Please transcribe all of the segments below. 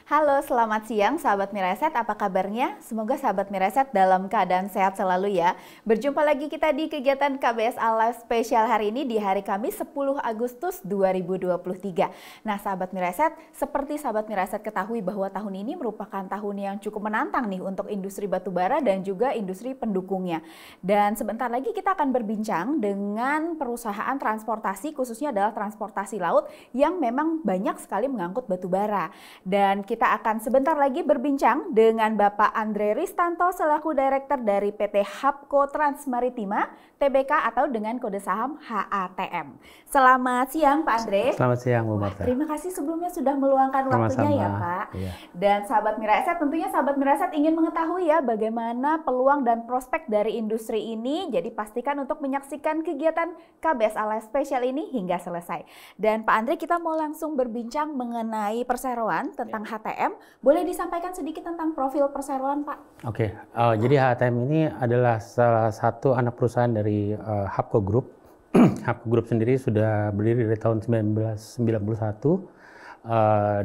Halo, selamat siang sahabat Miraset, apa kabarnya? Semoga sahabat Miraset dalam keadaan sehat selalu ya. Berjumpa lagi kita di kegiatan KBSA Live Spesial hari ini di hari Kamis 10 Agustus 2023. Nah sahabat Miraset, seperti sahabat Miraset ketahui bahwa tahun ini merupakan tahun yang cukup menantang nih untuk industri batubara dan juga industri pendukungnya. Dan sebentar lagi kita akan berbincang dengan perusahaan transportasi, khususnya adalah transportasi laut yang memang banyak sekali mengangkut batubara. Dan kita akan sebentar lagi berbincang dengan Bapak Andre Ristanto selaku Direktur dari PT Hapko Transmaritima Tbk atau dengan kode saham HATM. Selamat siang Pak Andre. Selamat siang Bu Marta. Terima kasih sebelumnya sudah meluangkan waktunya ya Pak. Iya. Dan sahabat Miraset, tentunya sahabat Miraset ingin mengetahui ya bagaimana peluang dan prospek dari industri ini. Jadi pastikan untuk menyaksikan kegiatan KBSA Live Spesial ini hingga selesai. Dan Pak Andre, kita mau langsung berbincang mengenai perseroan tentang HTM. Boleh disampaikan sedikit tentang profil perseroan Pak? Oke, jadi HTM ini adalah salah satu anak perusahaan dari Hapko Group. Hapko Group sendiri sudah berdiri dari tahun 1991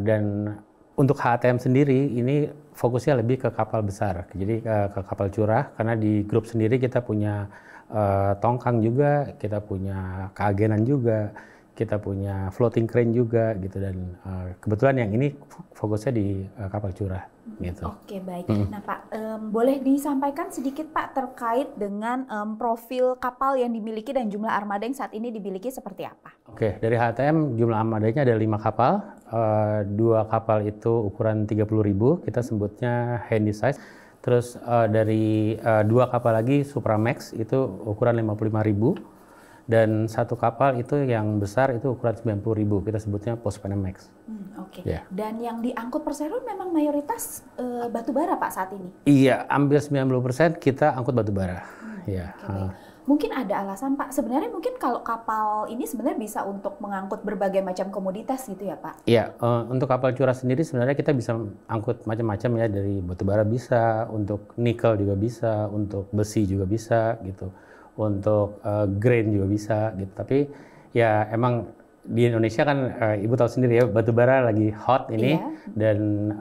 dan untuk HTM sendiri ini fokusnya lebih ke kapal besar, jadi ke kapal curah karena di grup sendiri kita punya tongkang juga, kita punya keagenan juga, kita punya floating crane juga gitu dan kebetulan yang ini fokusnya di kapal curah gitu. Oke baik. Nah Pak, boleh disampaikan sedikit Pak terkait dengan profil kapal yang dimiliki dan jumlah armada yang saat ini dimiliki seperti apa? Oke, dari HTM jumlah armadanya ada 5 kapal, 2 kapal itu ukuran 30.000, kita sebutnya handy size. Terus dari 2 kapal lagi Supramax itu ukuran 55.000. Dan 1 kapal itu yang besar itu ukuran 90.000, kita sebutnya Post Panamax. Oke. Yeah. Dan yang diangkut perseroan memang mayoritas batubara Pak saat ini? Iya, hampir 90% kita angkut batubara. Iya. Mungkin ada alasan Pak, sebenarnya mungkin kalau kapal ini sebenarnya bisa untuk mengangkut berbagai macam komoditas gitu ya Pak? Iya, untuk kapal curah sendiri sebenarnya kita bisa angkut macam-macam ya, dari batubara bisa, untuk nikel juga bisa, untuk besi juga bisa gitu. Untuk grain juga bisa gitu, tapi ya emang di Indonesia kan Ibu tahu sendiri ya batubara lagi hot ini, dan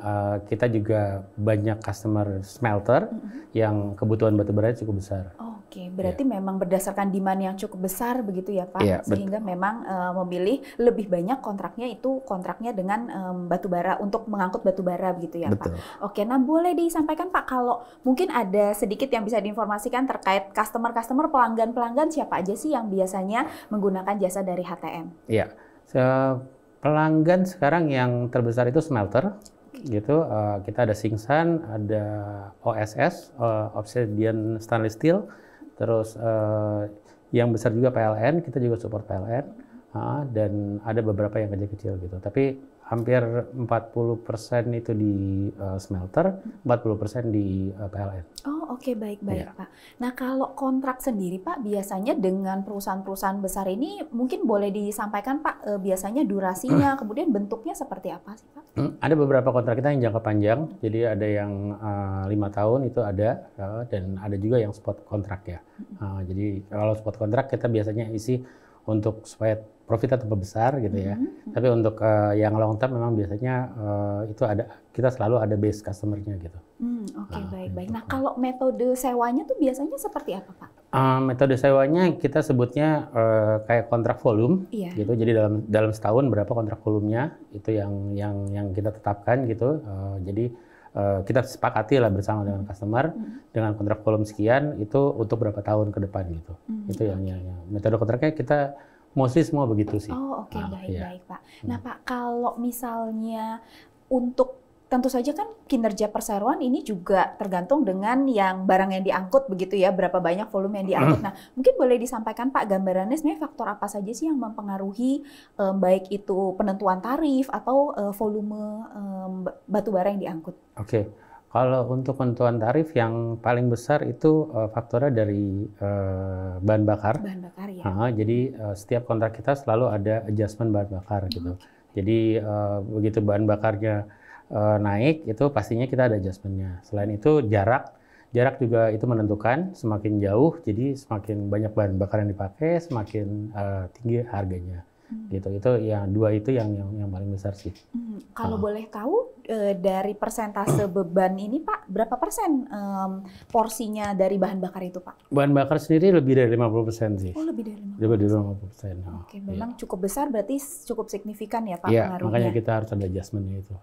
kita juga banyak customer smelter yang kebutuhan batubara cukup besar. Oke, berarti memang berdasarkan demand yang cukup besar begitu ya Pak, sehingga betul. memang memilih lebih banyak kontraknya itu kontraknya dengan batubara untuk mengangkut batubara begitu ya Betul. Pak. Oke, nah boleh disampaikan Pak kalau mungkin ada sedikit yang bisa diinformasikan terkait customer pelanggan siapa aja sih yang biasanya menggunakan jasa dari HTM? Iya, pelanggan sekarang yang terbesar itu smelter. Gitu, kita ada Singsan, ada OSS, Obsidian Stainless Steel, terus yang besar juga PLN, kita juga support PLN, dan ada beberapa yang kecil-kecil gitu. Tapi hampir 40% itu di smelter, 40% di PLN. Oh oke, baik-baik Pak. Nah kalau kontrak sendiri Pak, biasanya dengan perusahaan-perusahaan besar ini mungkin boleh disampaikan Pak, biasanya durasinya, kemudian bentuknya seperti apa sih Pak? Ada beberapa kontrak kita yang jangka panjang, jadi ada yang 5 tahun itu ada, dan ada juga yang spot kontrak ya. Jadi kalau spot kontrak kita biasanya isi untuk supaya profitnya tetap besar gitu ya. Tapi untuk yang long term memang biasanya itu ada, kita selalu ada base customer-nya gitu. Oke, baik-baik. Nah kalau metode sewanya tuh biasanya seperti apa Pak? Metode sewanya kita sebutnya kayak kontrak volume gitu. Jadi dalam setahun berapa kontrak volumenya itu yang kita tetapkan gitu. Jadi kita sepakati lah bersama dengan customer dengan kontrak volume sekian itu untuk berapa tahun ke depan gitu. Itu yang metode kontraknya kita mostly semua begitu sih. Oh oke, baik-baik Pak. Nah Pak, kalau misalnya untuk tentu saja kan kinerja perseroan ini juga tergantung dengan yang barang yang diangkut begitu ya, berapa banyak volume yang diangkut. Nah mungkin boleh disampaikan Pak gambarannya sebenarnya faktor apa saja sih yang mempengaruhi baik itu penentuan tarif atau volume batubara yang diangkut? Oke. Kalau untuk penentuan tarif yang paling besar itu faktornya dari bahan bakar. Bahan bakar ya. Jadi setiap kontrak kita selalu ada adjustment bahan bakar gitu. Jadi begitu bahan bakarnya naik itu pastinya kita ada adjustmentnya. Selain itu jarak juga itu menentukan, semakin jauh jadi semakin banyak bahan bakar yang dipakai semakin tinggi harganya. Gitu. Itu yang dua itu yang paling besar sih. Kalau boleh tahu dari persentase beban ini Pak, berapa persen porsinya dari bahan bakar itu Pak? Bahan bakar sendiri lebih dari 50% sih. Oh, lebih dari 50%. Lebih dari 50%. Oke, memang cukup besar, berarti cukup signifikan ya Pak Iya, pengaruhnya. makanya kita harus ada adjustment-nya itu.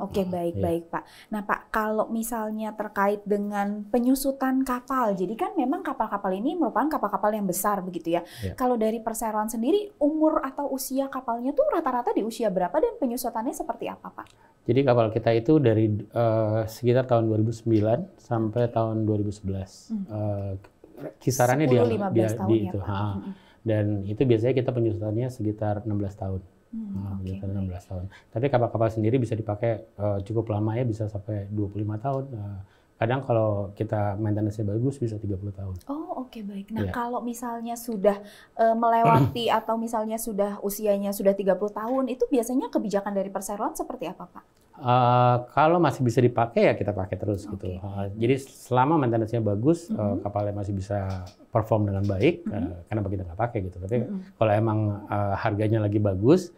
Oke, baik Pak. Nah Pak, kalau misalnya terkait dengan penyusutan kapal, jadi kan memang kapal-kapal ini merupakan kapal-kapal yang besar begitu ya. Kalau dari perseroan sendiri, umur atau usia kapalnya tuh rata-rata di usia berapa dan penyusutannya seperti apa Pak? Jadi kapal kita itu dari sekitar tahun 2009 sampai tahun 2011. Kisarannya 10-15 tahun ya, itu. Pak. Dan itu biasanya kita penyusutannya sekitar 16 tahun. Oke, 16 tahun. Tapi kapal-kapal sendiri bisa dipakai cukup lama ya, bisa sampai 25 tahun. Kadang kalau kita maintenance-nya bagus bisa 30 tahun. Oh, oke, baik. Nah, kalau misalnya sudah melewati atau misalnya sudah usianya sudah 30 tahun, itu biasanya kebijakan dari perseroan seperti apa, Pak? Kalau masih bisa dipakai ya kita pakai terus gitu. Jadi selama maintenance-nya bagus, kapalnya masih bisa perform dengan baik, kenapa kita nggak pakai gitu. Tapi kalau emang harganya lagi bagus,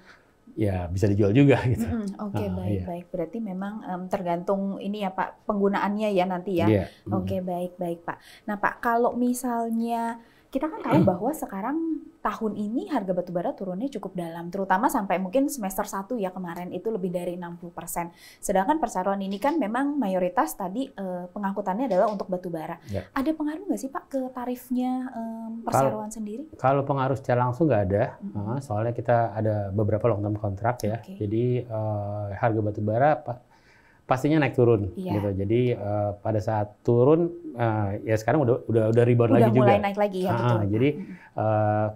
ya bisa dijual juga gitu. Oke, baik. Berarti memang tergantung ini ya Pak, penggunaannya ya nanti ya. Oke, baik Pak. Nah Pak, kalau misalnya kita kan tahu bahwa sekarang tahun ini harga batubara turunnya cukup dalam, terutama sampai mungkin semester 1 ya kemarin itu lebih dari 60%. Sedangkan perseroan ini kan memang mayoritas tadi pengangkutannya adalah untuk batubara. Ada pengaruh nggak sih Pak ke tarifnya perseroan sendiri? Kalau pengaruh secara langsung nggak ada, soalnya kita ada beberapa long term kontrak ya. Jadi harga batubara pastinya naik turun gitu. Jadi pada saat turun ya sekarang udah rebound lagi juga. Udah mulai naik lagi ya betul. Jadi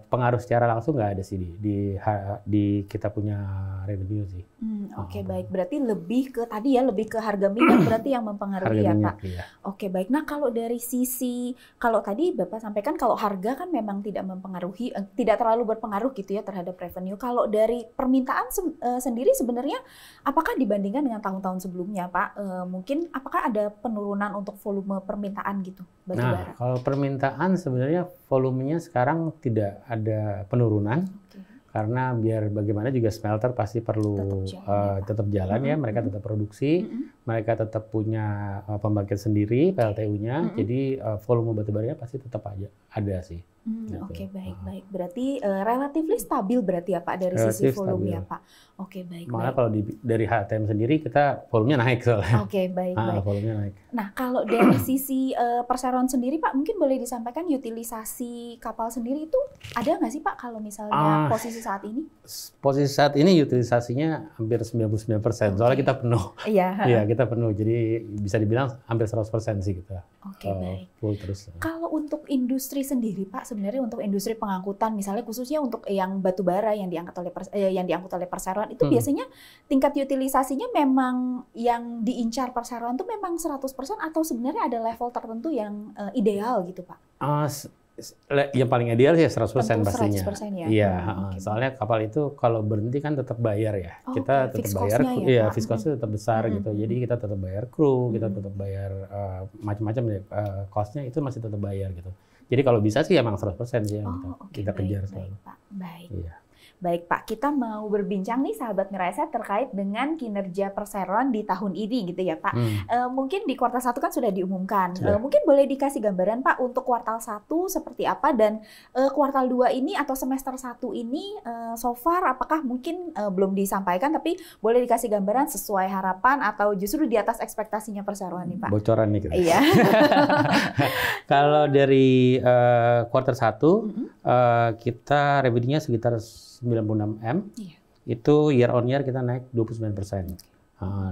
pengaruh secara langsung nggak ada sih di kita punya revenue sih. Oke, baik. Berarti lebih ke tadi ya, lebih ke harga minyak berarti yang mempengaruhi ya Pak. Oke, baik. Nah, kalau dari sisi kalau tadi Bapak sampaikan kalau harga kan memang tidak mempengaruhi, tidak terlalu berpengaruh gitu ya terhadap revenue. Kalau dari permintaan sendiri sebenarnya apakah dibandingkan dengan tahun-tahun sebelumnya Pak, mungkin apakah ada penurunan untuk volume permintaan gitu batubara? Nah, kalau permintaan sebenarnya volumenya sekarang tidak ada penurunan. Karena biar bagaimana juga smelter pasti perlu tetap jalan ya, mereka tetap produksi, mereka tetap punya pembangkit sendiri PLTU-nya, jadi volume batubaranya pasti tetap aja ada sih. Oke, baik. Berarti relatively stabil berarti ya Pak dari sisi volume ya Pak. Oke, baik. Malah kalau dari HTM sendiri kita volumenya naik soalnya. Oke, baik. Volumenya naik. Nah, kalau dari sisi perseroan sendiri Pak, mungkin boleh disampaikan utilisasi kapal sendiri itu ada nggak sih Pak kalau misalnya posisi saat ini? Posisi saat ini utilisasinya hampir 99%. Soalnya kita penuh. Iya, kita penuh. Jadi bisa dibilang hampir 100% sih kita. Oke, baik. Full terus. Kalau untuk industri sendiri Pak, sebenarnya untuk industri pengangkutan misalnya khususnya untuk yang batubara yang diangkut oleh perseroan itu biasanya tingkat utilisasinya memang yang diincar perseroan itu memang 100% atau sebenarnya ada level tertentu yang ideal gitu Pak? Yang paling ideal ya 100% pastinya. 100% ya. Iya, soalnya kapal itu kalau berhenti kan tetap bayar ya. Kita tetap bayar, fixed cost-nya tetap besar gitu. Jadi kita tetap bayar kru, kita tetap bayar macam-macam ya. Cost-nya itu masih tetap bayar gitu. Jadi kalau bisa sih emang 100% sih yang kita kejar selalu. Baik. Iya. Baik Pak, kita mau berbincang nih sahabat Miraset terkait dengan kinerja perseroan di tahun ini gitu ya Pak. Mungkin di kuartal 1 kan sudah diumumkan. Mungkin boleh dikasih gambaran Pak untuk kuartal 1 seperti apa dan kuartal 2 ini atau semester 1 ini so far apakah mungkin belum disampaikan tapi boleh dikasih gambaran sesuai harapan atau justru di atas ekspektasinya perseroan nih Pak. Bocoran nih kita. Iya. Kalau dari kuartal 1 kita revenue-nya sekitar 96 M, itu year on year kita naik 29%.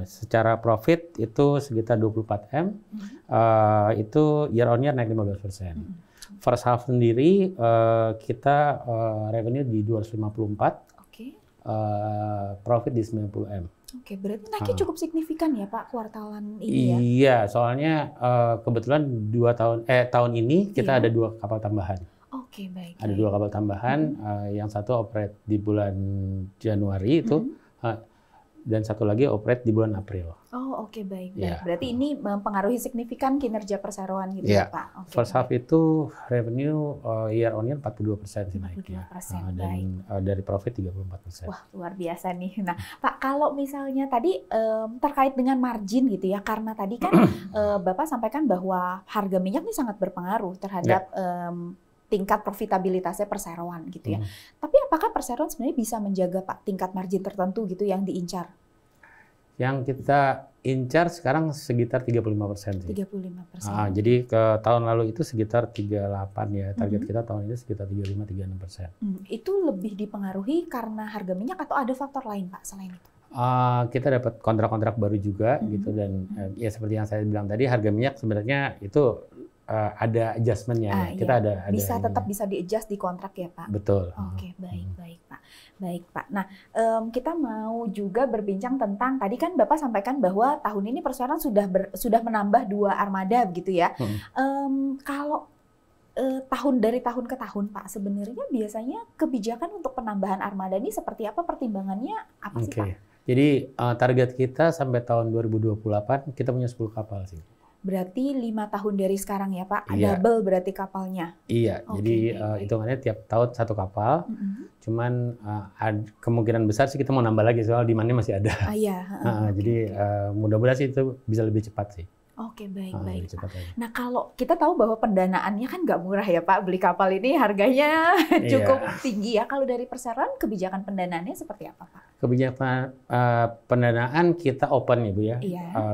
Secara profit itu sekitar 24 M, itu year on year naik 15%. First half sendiri kita revenue di 254, profit di 90 M. Oke, berarti naiknya cukup signifikan ya Pak kuartalan ini ya? Iya, soalnya kebetulan tahun ini kita ada 2 kapal tambahan. Oke, baik. Ada 2 kapal tambahan, yang satu operate di bulan Januari itu. dan satu lagi operate di bulan April. Oh oke, baik. Ya. Berarti ini mempengaruhi signifikan kinerja perseroan gitu ya Pak? First half itu revenue year on year 42% sih naiknya. 42%, dan dari profit 34%. Wah luar biasa nih. Nah Pak, kalau misalnya tadi terkait dengan margin gitu ya, karena tadi kan Bapak sampaikan bahwa harga minyak ini sangat berpengaruh terhadap tingkat profitabilitasnya perseroan gitu ya. Tapi apakah perseroan sebenarnya bisa menjaga Pak tingkat margin tertentu gitu yang diincar? Yang kita incar sekarang sekitar 35% sih. 35%. Jadi ke tahun lalu itu sekitar 38 ya. Target kita tahun ini sekitar 35-36%. Itu lebih dipengaruhi karena harga minyak atau ada faktor lain Pak selain itu? Kita dapat kontrak-kontrak baru juga gitu, dan ya seperti yang saya bilang tadi, harga minyak sebenarnya itu ada adjustment-nya. Kita ada bisa tetap bisa di-adjust di kontrak ya Pak? Betul. Oke, baik Pak. Baik Pak. Nah, kita mau juga berbincang tentang, tadi kan Bapak sampaikan bahwa tahun ini perseroan sudah menambah 2 armada begitu ya. Kalau dari tahun ke tahun Pak, sebenarnya biasanya kebijakan untuk penambahan armada ini seperti apa, pertimbangannya apa sih Pak? Jadi target kita sampai tahun 2028 kita punya 10 kapal sih. Berarti 5 tahun dari sekarang ya Pak, double berarti kapalnya? Iya, jadi hitungannya tiap tahun 1 kapal, cuman kemungkinan besar sih kita mau nambah lagi soal demand-nya masih ada. Jadi mudah-mudahan sih itu bisa lebih cepat sih. Oke, baik. Nah, kalau kita tahu bahwa pendanaannya kan nggak murah ya Pak, beli kapal ini harganya cukup tinggi ya. Kalau dari perseroan, kebijakan pendanaannya seperti apa Pak? Kebijakan pendanaan kita open ya Bu ya.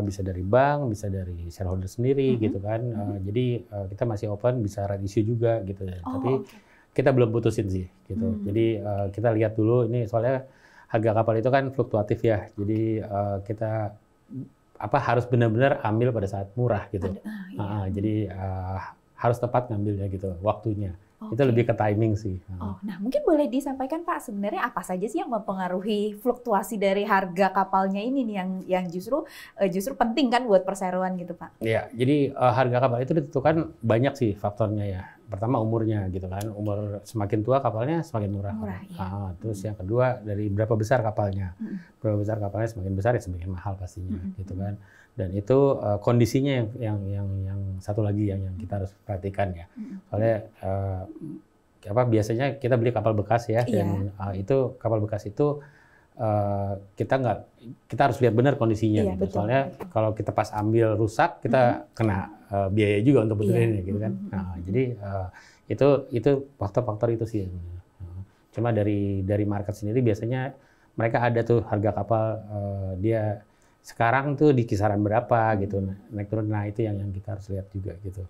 Bisa dari bank, bisa dari shareholder sendiri gitu kan. Jadi kita masih open, bisa right issue juga gitu ya. Tapi kita belum putusin sih gitu. Jadi kita lihat dulu, ini soalnya harga kapal itu kan fluktuatif ya. Jadi kita harus benar-benar ambil pada saat murah gitu. Jadi harus tepat ngambilnya gitu, waktunya. Itu lebih ke timing sih. Nah mungkin boleh disampaikan Pak, sebenarnya apa saja sih yang mempengaruhi fluktuasi dari harga kapalnya ini nih yang justru penting kan buat perseroan gitu Pak? Ya, jadi harga kapal itu ditentukan banyak sih faktornya ya. Pertama umurnya gitu kan, umur semakin tua kapalnya semakin murah. Terus yang kedua dari berapa besar kapalnya. Berapa besar kapalnya, semakin besar ya semakin mahal pastinya gitu kan. Dan itu kondisinya yang satu lagi yang kita harus perhatikan ya. Soalnya biasanya kita beli kapal bekas ya, dan itu kapal bekas itu kita harus lihat benar kondisinya gitu. Soalnya kalau kita pas ambil rusak, kita kena biaya juga untuk betulin gitu kan. Jadi itu faktor-faktor itu sih. Cuma dari market sendiri biasanya mereka ada tuh harga kapal dia sekarang tuh di kisaran berapa gitu, naik turun. Nah itu yang kita harus lihat juga gitu.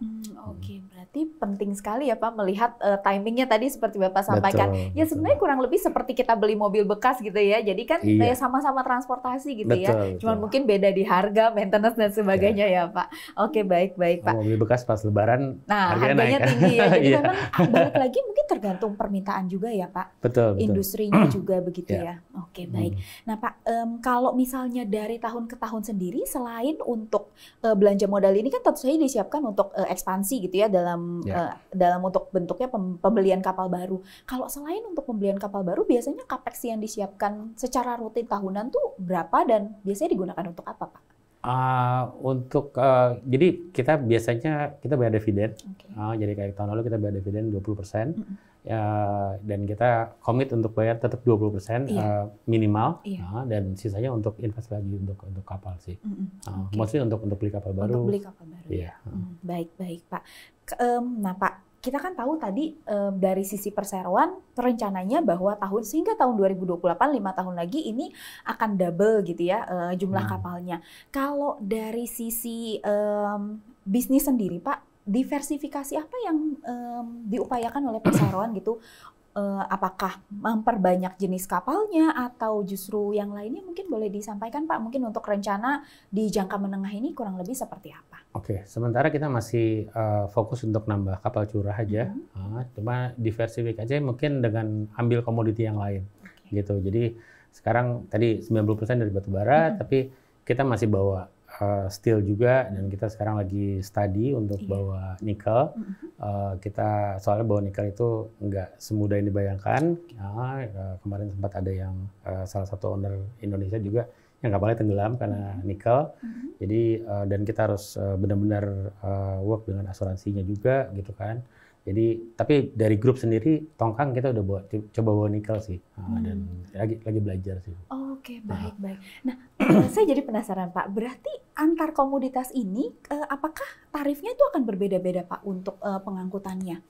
Berarti penting sekali ya Pak melihat timingnya tadi seperti Bapak sampaikan. Ya sebenarnya kurang lebih seperti kita beli mobil bekas gitu ya. Jadi kan sama-sama transportasi gitu ya. Cuman mungkin beda di harga, maintenance dan sebagainya ya Pak. Oke, baik Pak. Mobil bekas pas lebaran harganya tinggi ya. Jadi memang balik lagi mungkin tergantung permintaan juga ya Pak. Betul. Industrinya juga begitu ya. Oke, baik. Nah Pak, kalau misalnya dari tahun ke tahun sendiri, selain untuk belanja modal ini kan tentu saja disiapkan untuk ekspansi gitu ya dalam untuk bentuknya pembelian kapal baru. Kalau selain untuk pembelian kapal baru, biasanya capex yang disiapkan secara rutin tahunan tuh berapa dan biasanya digunakan untuk apa Pak? Jadi kita biasanya bayar dividen. Jadi kayak tahun lalu kita bayar dividen 20%. Dan kita komit untuk bayar tetap 20% minimal, dan sisanya untuk invest lagi untuk kapal sih. Mostly untuk beli kapal baru. Untuk beli kapal baru. Baik Pak. Nah Pak, kita kan tahu tadi dari sisi perseroan rencananya bahwa sehingga tahun 2028, 5 tahun lagi ini akan double gitu ya jumlah kapalnya. Kalau dari sisi bisnis sendiri Pak, diversifikasi apa yang diupayakan oleh perseroan gitu? Apakah memperbanyak jenis kapalnya atau justru yang lainnya, mungkin boleh disampaikan Pak, mungkin untuk rencana di jangka menengah ini kurang lebih seperti apa? Oke, sementara kita masih fokus untuk nambah kapal curah aja, cuma diversifikasi mungkin dengan ambil komoditi yang lain gitu. Jadi sekarang tadi 90% dari batu bara, tapi kita masih bawa steel juga, dan kita sekarang lagi study untuk bawa nikel. Kita soalnya bawa nikel itu nggak semudah yang dibayangkan. Kemarin sempat ada yang salah satu owner Indonesia juga yang kapalnya tenggelam karena nikel. Jadi dan kita harus benar-benar work dengan asuransinya juga gitu kan. Jadi tapi dari grup sendiri Tongkang kita udah coba bawa nikel sih dan lagi belajar sih. Oke, baik. Nah, saya jadi penasaran Pak, berarti antar komoditas ini apakah tarifnya itu akan berbeda-beda Pak untuk pengangkutannya?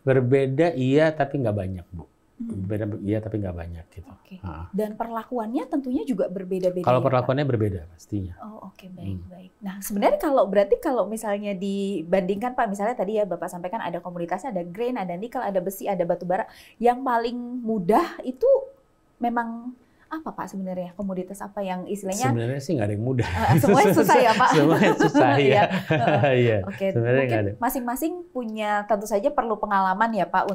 Berbeda iya tapi nggak banyak Bu. Berbeda iya tapi nggak banyak gitu. Oke. Dan perlakuannya tentunya juga berbeda-beda. Kalau ya, perlakuannya berbeda pastinya. Oh oke, baik. Nah sebenarnya kalau misalnya dibandingkan Pak, misalnya tadi ya Bapak sampaikan ada komoditasnya, ada grain, ada nikel, ada besi, ada batu bara. Yang paling mudah itu memang apa Pak sebenarnya? Komoditas apa yang istilahnya? Sebenarnya sih nggak ada yang mudah. Semuanya susah ya Pak? Semuanya susah ya. Iya. Oke, Sebenarnya mungkin masing-masing punya tentu saja perlu pengalaman ya Pak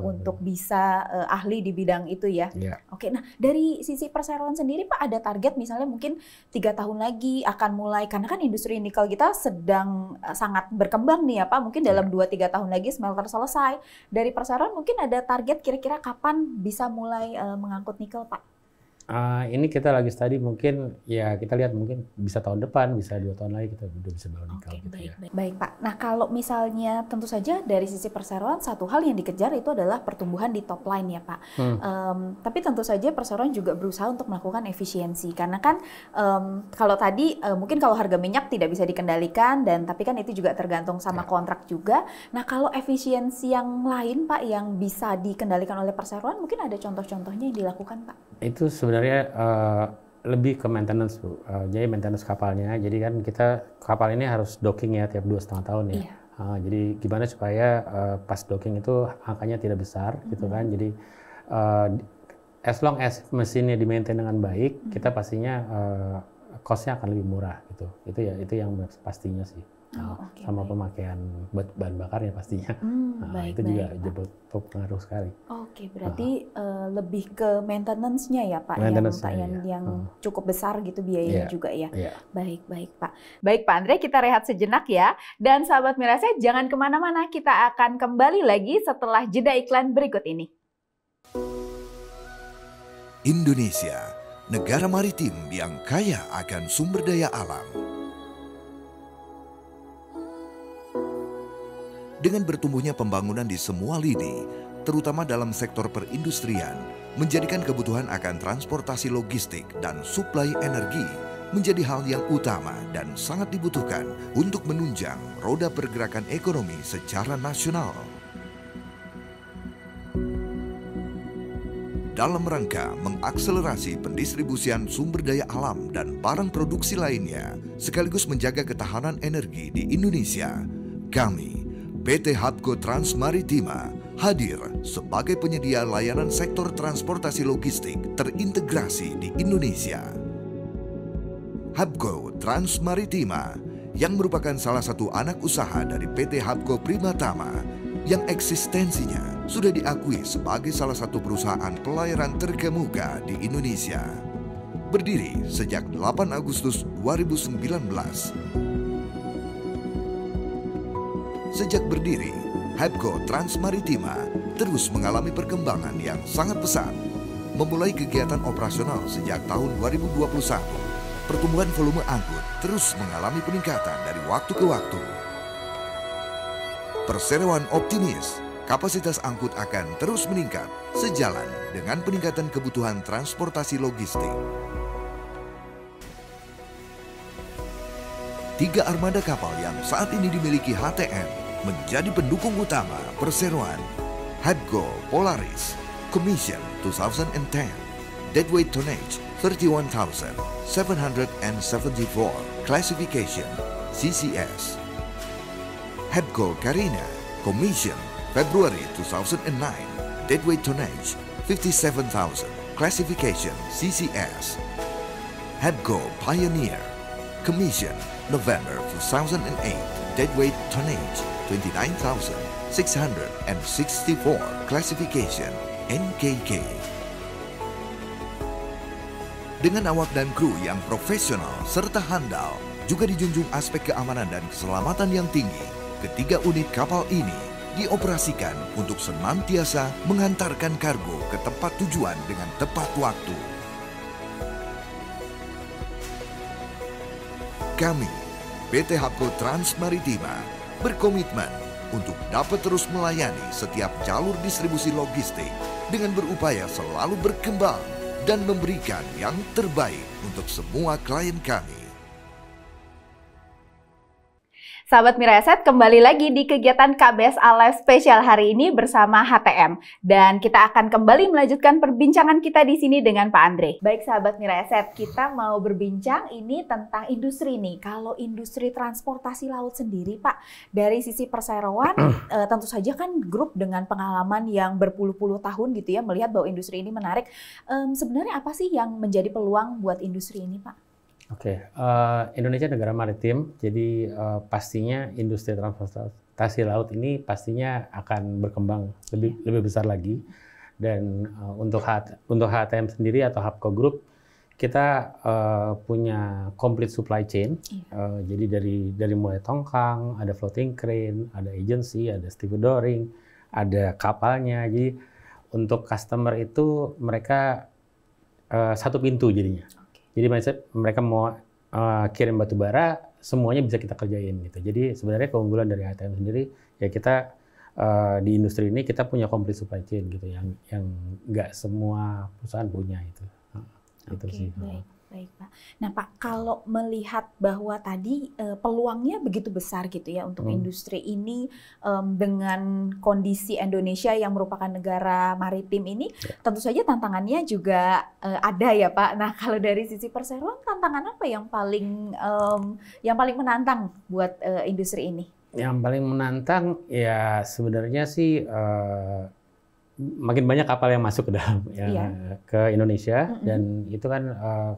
untuk bisa ahli di bidang itu ya. Oke, nah dari sisi perseroan sendiri Pak ada target misalnya mungkin 3 tahun lagi akan mulai, karena kan industri nikel kita sedang sangat berkembang nih ya Pak, mungkin dalam 2-3 tahun lagi smelter selesai. Dari perseroan mungkin ada target kira-kira kapan bisa mulai mengangkut nikel Pak? Ini kita lagi study, mungkin ya kita lihat mungkin bisa tahun depan, bisa 2 tahun lagi kita udah bisa bawa nikel. Baik Pak. Nah kalau misalnya tentu saja dari sisi perseroan satu hal yang dikejar itu adalah pertumbuhan di top line ya Pak. Tapi tentu saja perseroan juga berusaha untuk melakukan efisiensi karena kan kalau tadi mungkin kalau harga minyak tidak bisa dikendalikan tapi kan itu juga tergantung sama kontrak juga. Nah kalau efisiensi yang lain Pak yang bisa dikendalikan oleh perseroan mungkin ada contoh-contohnya yang dilakukan Pak? Itu sebenarnya lebih ke maintenance Bu. Jadi maintenance kapalnya. Jadi kan kapal ini harus docking ya tiap 2,5 tahun ya. Jadi gimana supaya pas docking itu angkanya tidak besar gitu kan. Jadi as long as mesinnya di-maintain dengan baik, kita pastinya cost-nya akan lebih murah gitu. Itu yang pastinya sih. Sama pemakaian bahan bakarnya pastinya. Itu juga berpengaruh sekali. Oke, berarti lebih ke maintenance-nya ya Pak, yang cukup besar gitu biayanya juga ya. Baik Pak. Baik Pak Andre, kita rehat sejenak ya. Dan sahabat Miraset jangan kemana-mana, kita akan kembali lagi setelah jeda iklan berikut ini. Indonesia, negara maritim yang kaya akan sumber daya alam. Dengan bertumbuhnya pembangunan di semua lini, terutama dalam sektor perindustrian, menjadikan kebutuhan akan transportasi logistik dan suplai energi menjadi hal yang utama dan sangat dibutuhkan untuk menunjang roda pergerakan ekonomi secara nasional. Dalam rangka mengakselerasi pendistribusian sumber daya alam dan barang produksi lainnya, sekaligus menjaga ketahanan energi di Indonesia, kami PT Hapco Transmaritima hadir sebagai penyedia layanan sektor transportasi logistik terintegrasi di Indonesia. Hapco Transmaritima yang merupakan salah satu anak usaha dari PT Hapco Primatama yang eksistensinya sudah diakui sebagai salah satu perusahaan pelayaran terkemuka di Indonesia. Berdiri sejak 8 Agustus 2019. Sejak berdiri, Hapco Transmaritima terus mengalami perkembangan yang sangat pesat. Memulai kegiatan operasional sejak tahun 2021, pertumbuhan volume angkut terus mengalami peningkatan dari waktu ke waktu. Perseroan optimis, kapasitas angkut akan terus meningkat sejalan dengan peningkatan kebutuhan transportasi logistik. 3 armada kapal yang saat ini dimiliki HTM menjadi pendukung utama perseroan. Hapco Polaris, Commission 2010, Deadweight Tonnage 31,774, Classification CCS. Hapco Carina, Commission February 2009, Deadweight Tonnage 57,000, Classification CCS. Hapco Pioneer, Commission November 2008, Deadweight Tonnage 29,664, Classification NKK. Dengan awak dan kru yang profesional serta handal, juga dijunjung aspek keamanan dan keselamatan yang tinggi. Ketiga unit kapal ini dioperasikan untuk senantiasa menghantarkan kargo ke tempat tujuan dengan tepat waktu. Kami, PT Hapko Trans Maritima, berkomitmen untuk dapat terus melayani setiap jalur distribusi logistik dengan berupaya selalu berkembang dan memberikan yang terbaik untuk semua klien kami. Sahabat Miraset, kembali lagi di kegiatan KBS Alive Spesial hari ini bersama HTM. Dan kita akan kembali melanjutkan perbincangan kita di sini dengan Pak Andre. Baik sahabat Miraset, kita mau berbincang ini tentang industri nih. Kalau industri transportasi laut sendiri Pak, dari sisi perseroan tentu saja kan grup dengan pengalaman yang berpuluh-puluh tahun gitu ya, melihat bahwa industri ini menarik. Sebenarnya apa sih yang menjadi peluang buat industri ini Pak? Oke, Indonesia negara maritim, jadi pastinya industri transportasi laut ini pastinya akan berkembang lebih besar lagi. Dan untuk HTM sendiri atau Hapko Group, kita punya complete supply chain. Jadi dari mulai tongkang, ada floating crane, ada agency, ada stevedoring, ada kapalnya. Jadi untuk customer itu mereka satu pintu jadinya. Jadi mereka mau kirim batu bara, semuanya bisa kita kerjain gitu. Jadi sebenarnya keunggulan dari HTM sendiri ya kita di industri ini kita punya complete supply chain gitu yang nggak semua perusahaan punya itu. Itu sih. Baik Pak. Nah Pak, kalau melihat bahwa tadi peluangnya begitu besar gitu ya untuk industri ini dengan kondisi Indonesia yang merupakan negara maritim ini, tentu saja tantangannya juga ada ya Pak. Nah kalau dari sisi perseroan, tantangan apa yang paling menantang buat industri ini? Yang paling menantang ya sebenarnya sih makin banyak kapal yang masuk ke dalam ke Indonesia dan itu kan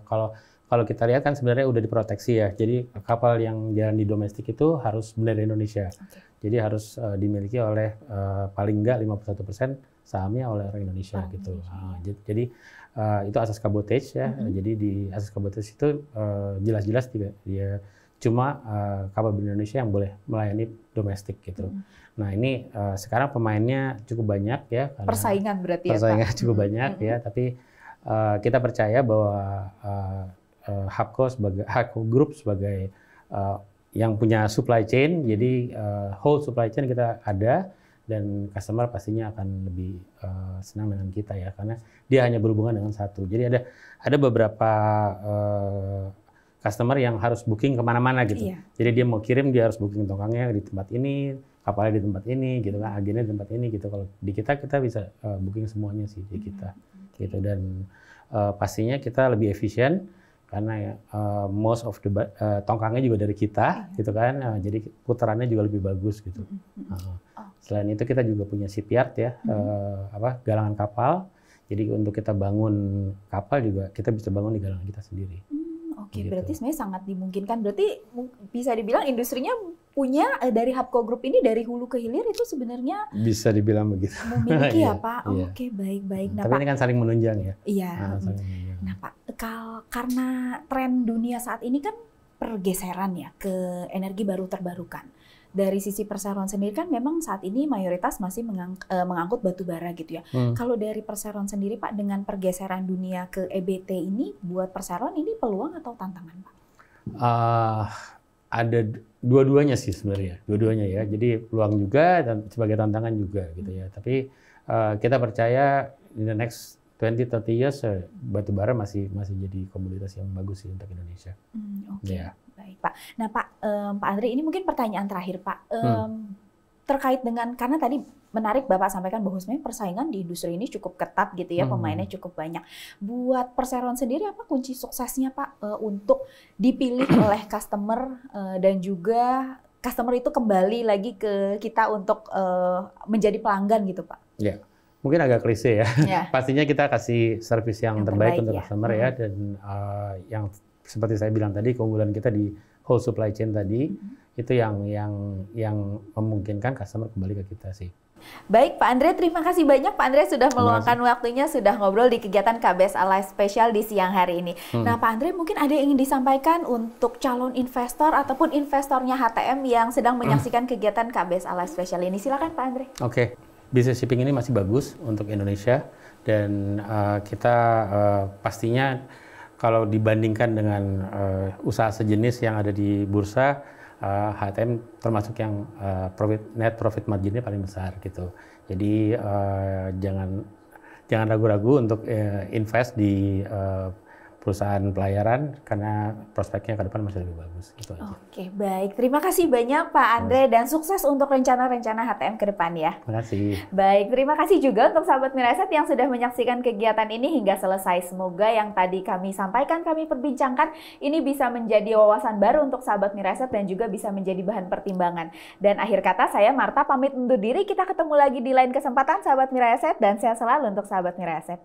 kalau kita lihat kan sebenarnya udah diproteksi ya. Jadi kapal yang jalan di domestik itu harus bendera Indonesia. Jadi harus dimiliki oleh paling enggak 51% sahamnya oleh orang Indonesia gitu. Jadi itu asas kabotage ya. Jadi di asas kabotage itu jelas-jelas dia cuma kapal Indonesia yang boleh melayani domestik gitu. Nah ini sekarang pemainnya cukup banyak ya. Persaingan berarti ya Pak? Persaingan cukup banyak ya, tapi kita percaya bahwa Hapko Group sebagai yang punya supply chain, jadi whole supply chain kita ada dan customer pastinya akan lebih senang dengan kita ya, karena dia hanya berhubungan dengan satu. Jadi ada beberapa customer yang harus booking kemana-mana gitu. Jadi dia mau kirim, dia harus booking tongkangnya di tempat ini, kapalnya di tempat ini, gitu kan, agennya di tempat ini, gitu. Kalau di kita bisa booking semuanya sih di kita, gitu. Dan pastinya kita lebih efisien karena most of the tongkangnya juga dari kita, gitu kan. Jadi putarannya juga lebih bagus, gitu. Selain itu kita juga punya shipyard ya, galangan kapal. Jadi untuk kita bangun kapal juga kita bisa bangun di galangan kita sendiri. Oke, gitu. Berarti sebenarnya sangat dimungkinkan. Berarti bisa dibilang industrinya punya dari Hapko Group ini dari hulu ke hilir itu sebenarnya bisa dibilang begitu. Memiliki ya Pak. Oke, baik-baik. Nah, tapi ini kan saling menunjang ya. Iya. Nah Pak, karena tren dunia saat ini kan pergeseran ya ke energi baru terbarukan. Dari sisi perseroan sendiri kan memang saat ini mayoritas masih mengangkut batu bara gitu ya. Kalau dari perseroan sendiri Pak, dengan pergeseran dunia ke EBT ini, buat perseroan ini peluang atau tantangan Pak? Ada dua-duanya sih sebenarnya, dua-duanya ya. Jadi peluang juga dan sebagai tantangan juga gitu ya. Tapi kita percaya in the next 20-30 years batu bara masih jadi komoditas yang bagus sih untuk Indonesia. Ya. Baik Pak. Nah Pak Andre, ini mungkin pertanyaan terakhir Pak. Terkait dengan, karena tadi menarik Bapak sampaikan bahwa sebenarnya persaingan di industri ini cukup ketat gitu ya, pemainnya cukup banyak. Buat perseroan sendiri apa kunci suksesnya Pak untuk dipilih oleh customer dan juga customer itu kembali lagi ke kita untuk menjadi pelanggan gitu Pak? Ya. Mungkin agak klise ya. Pastinya kita kasih service yang terbaik untuk customer ya, dan yang seperti saya bilang tadi, keunggulan kita di whole supply chain tadi itu yang memungkinkan customer kembali ke kita sih. Baik Pak Andre, terima kasih banyak Pak Andre sudah meluangkan waktunya, sudah ngobrol di kegiatan KBS Alive Spesial di siang hari ini. Nah Pak Andre, mungkin ada yang ingin disampaikan untuk calon investor ataupun investornya HTM yang sedang menyaksikan kegiatan KBS Alive Spesial ini. Silakan Pak Andre. Oke. Bisnis shipping ini masih bagus untuk Indonesia dan kita pastinya kalau dibandingkan dengan usaha sejenis yang ada di bursa, HTM termasuk yang net profit marginnya paling besar gitu. Jadi jangan ragu-ragu untuk invest di perusahaan pelayaran karena prospeknya ke depan masih lebih bagus. Gitu aja. Oke, baik. Terima kasih banyak Pak Andre dan sukses untuk rencana-rencana HTM ke depan ya. Terima kasih. Baik, terima kasih juga untuk sahabat Miraset yang sudah menyaksikan kegiatan ini hingga selesai. Semoga yang tadi kami sampaikan, kami perbincangkan, ini bisa menjadi wawasan baru untuk sahabat Miraset dan juga bisa menjadi bahan pertimbangan. Dan akhir kata saya Marta pamit undur diri. Kita ketemu lagi di lain kesempatan sahabat Miraset dan sehat selalu untuk sahabat Miraset.